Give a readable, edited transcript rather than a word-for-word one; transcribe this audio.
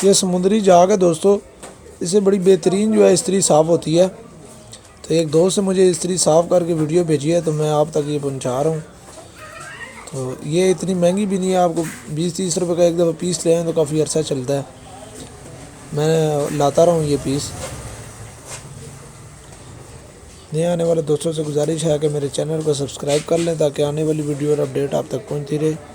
ये समुद्री जाग है दोस्तों, इससे बड़ी बेहतरीन जो है इस्त्री साफ़ होती है। तो एक दोस्त ने मुझे इस्त्री साफ़ करके वीडियो भेजी है, तो मैं आप तक ये पहुंचा रहा हूँ। तो ये इतनी महंगी भी नहीं है, आपको 20-30 रुपये का एक दफ़ा पीस ले आएँ तो काफ़ी अर्सा चलता है। मैं लाता रहा हूँ ये पीस। नए आने वाले दोस्तों से गुजारिश है कि मेरे चैनल को सब्सक्राइब कर लें ताकि आने वाली वीडियो और अपडेट आप तक पहुँचती रहे।